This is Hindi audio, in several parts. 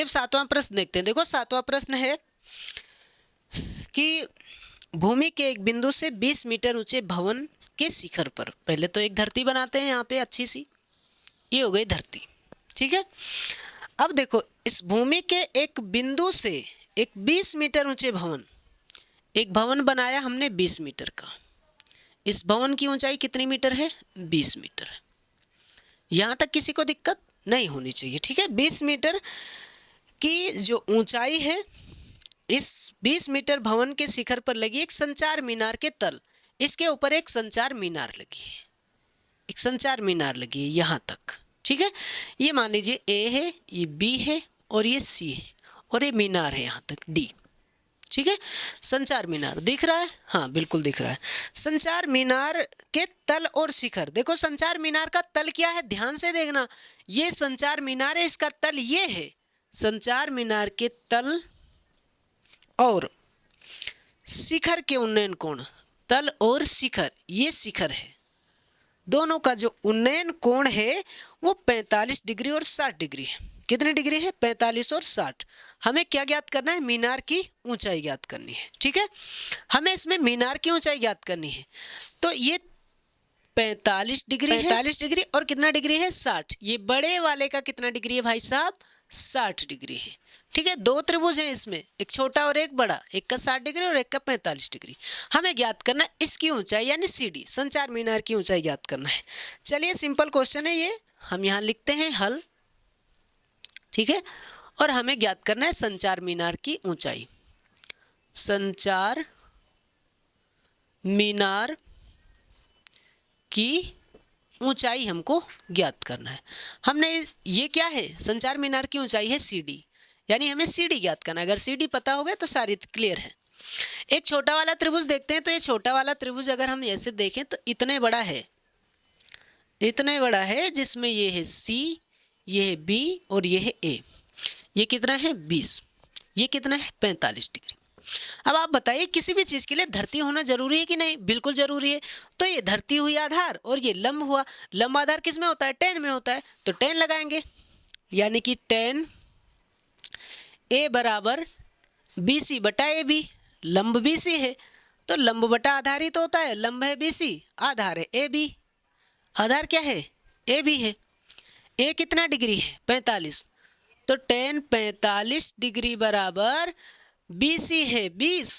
अब 7वां प्रश्न देखते हैं। देखो 7वां प्रश्न है कि भूमि के एक बिंदु से 20 मीटर ऊंचे भवन के शिखर पर, पहले तो एक धरती बनाते हैं यहाँ पे अच्छी सी, ये हो गई धरती, ठीक है। अब देखो इस भूमि के एक बिंदु से एक 20 मीटर ऊंचे भवन, एक भवन बनाया हमने 20 मीटर का। इस भवन की ऊंचाई कितनी मीटर है? 20 मीटर है। यहाँ तक किसी को दिक्कत नहीं होनी चाहिए, ठीक है। 20 मीटर की जो ऊंचाई है, इस 20 मीटर भवन के शिखर पर लगी एक संचार मीनार के तल, इसके ऊपर एक संचार मीनार लगी है, एक संचार मीनार लगी है यहाँ तक, ठीक है। ये मान लीजिए ए है, ये बी है और ये सी है और ये मीनार है यहाँ तक डी, ठीक है। संचार मीनार दिख रहा है? हाँ बिल्कुल दिख रहा है। संचार मीनार के तल और शिखर, देखो संचार मीनार का तल क्या है, ध्यान से देखना। ये संचार मीनार है, इसका तल ये है। संचार मीनार के तल और शिखर के उन्नयन कोण, तल और शिखर, ये शिखर है, दोनों का जो उन्नयन कोण है वो 45 डिग्री और 60 डिग्री है। कितने डिग्री है? 45 और 60। हमें क्या ज्ञात करना है? मीनार की ऊंचाई ज्ञात करनी है, ठीक है। हमें इसमें मीनार की ऊंचाई ज्ञात करनी है। तो ये 45 डिग्री है, 45 डिग्री और कितना डिग्री है? 60। ये बड़े वाले का कितना डिग्री है भाई साहब? 60 डिग्री है, ठीक है। दो त्रिभुज हैं इसमें, एक छोटा और एक बड़ा, एक का 60 डिग्री और एक का 45 डिग्री। हमें ज्ञात करना है इसकी ऊंचाई यानी सीडी, संचार मीनार की ऊंचाई ज्ञात करना है। चलिए सिंपल क्वेश्चन है ये, हम यहाँ लिखते हैं हल, ठीक है। और हमें ज्ञात करना है संचार मीनार की ऊंचाई। संचार मीनार की ऊंचाई हमको ज्ञात करना है। हमने ये क्या है? संचार मीनार की ऊंचाई है सीडी, यानी हमें सीडी ज्ञात करना है। अगर सीडी पता हो गया तो सारी क्लियर है। एक छोटा वाला त्रिभुज देखते हैं। तो ये छोटा वाला त्रिभुज अगर हम ऐसे देखें तो इतने बड़ा है, इतने बड़ा है, जिसमें ये है सी, ये है बी और ये है ए। ये कितना है? 20। ये कितना है? 45 डिग्री। अब आप बताइए किसी भी चीज के लिए धरती होना जरूरी है कि नहीं? बिल्कुल जरूरी है। तो ये धरती हुई आधार और ये लंब हुआ। लंब आधार किस में होता है? tan में होता है। तो tan लगाएंगे, यानी कि tan a बराबर BC बटा AB। लंब BC है तो लंब बटा आधार ही तो होता है। लंब है BC, आधार है AB। आधार क्या है? AB है। a कितना डिग्री है? 45। तो tan 45 डिग्री बराबर BC है 20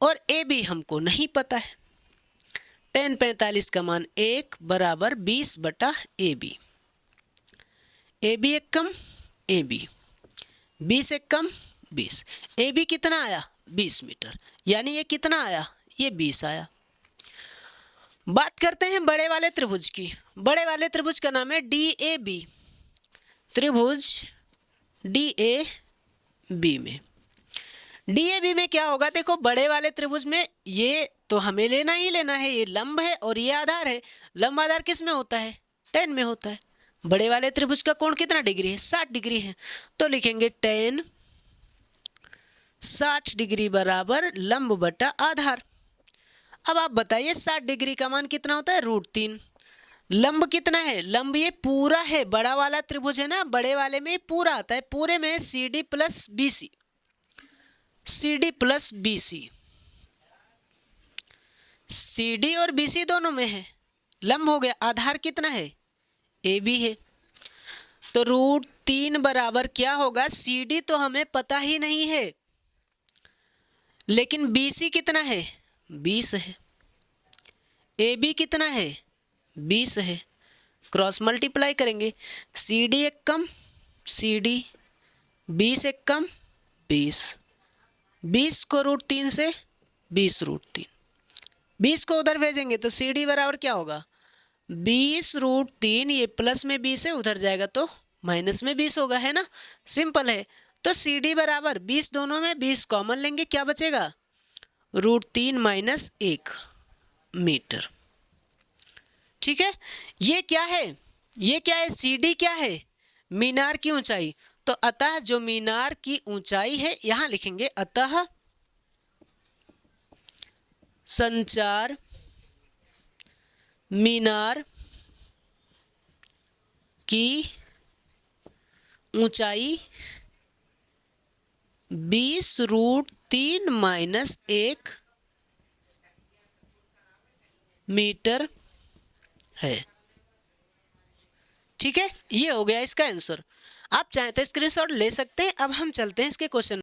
और AB हमको नहीं पता है। tan 45 का मान 1 बराबर 20 बटा AB। AB एक कम AB, 20 एक कम 20। AB कितना आया? 20 मीटर, यानी ये कितना आया? ये 20 आया। बात करते हैं बड़े वाले त्रिभुज की। बड़े वाले त्रिभुज का नाम है DAB। त्रिभुज DAB में, DAB में क्या होगा? देखो बड़े वाले त्रिभुज में ये तो हमें लेना ही लेना है, ये लंब है और ये आधार है। लंब आधार किस में होता है? tan में होता है। बड़े वाले त्रिभुज का कोण कितना डिग्री है? 60 डिग्री है। तो लिखेंगे tan 60 डिग्री बराबर लंब बटा आधार। अब आप बताइए 60 डिग्री का मान कितना होता है? √3। लंब कितना है? लंब ये पूरा है, बड़ा वाला त्रिभुज है ना, बड़े वाले में पूरा आता है। पूरे में CD plus BC, CD plus BC, CD और BC दोनों में है। लंब हो गया। आधार कितना है? AB है। तो √3 बराबर क्या होगा? CD तो हमें पता ही नहीं है, लेकिन BC कितना है? 20 है। AB कितना है? 20 है। क्रॉस मल्टीप्लाई करेंगे। CD एक कम CD, 20 एक कम 20, 20 को √3 से 20 √3, 20 को उधर भेजेंगे तो CD बराबर क्या होगा? 20 √3। ये प्लस में 20 है, उधर जाएगा तो माइनस में 20 होगा, है ना। सिंपल है। तो CD बराबर 20, दोनों में 20 कॉमन लेंगे, क्या बचेगा? √3 माइनस 1 मीटर, ठीक है। ये क्या है? ये क्या है? CD क्या है? मीनार की ऊंचाई। तो अतः जो मीनार की ऊंचाई है, यहां लिखेंगे अतः संचार मीनार की ऊंचाई 20√3 - 1 मीटर है। ठीक है, ये हो गया इसका आंसर। आप चाहें तो स्क्रीनशॉट ले सकते हैं। अब हम चलते हैं इसके क्वेश्चन